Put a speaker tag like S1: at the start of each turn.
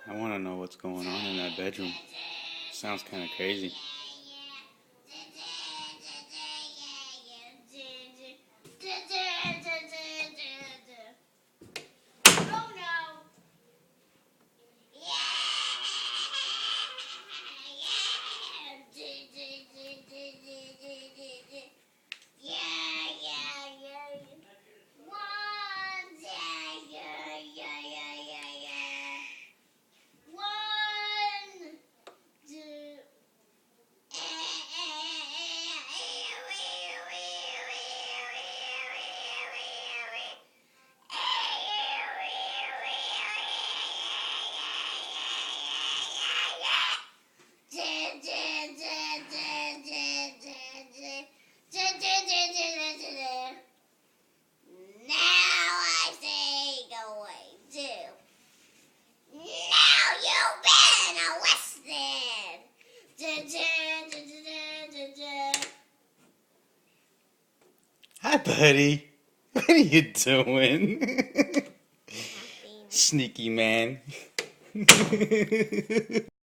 S1: I want to know what's going on in that bedroom. Sounds kind of crazy. Hi, buddy. What are you doing? Sneaky man.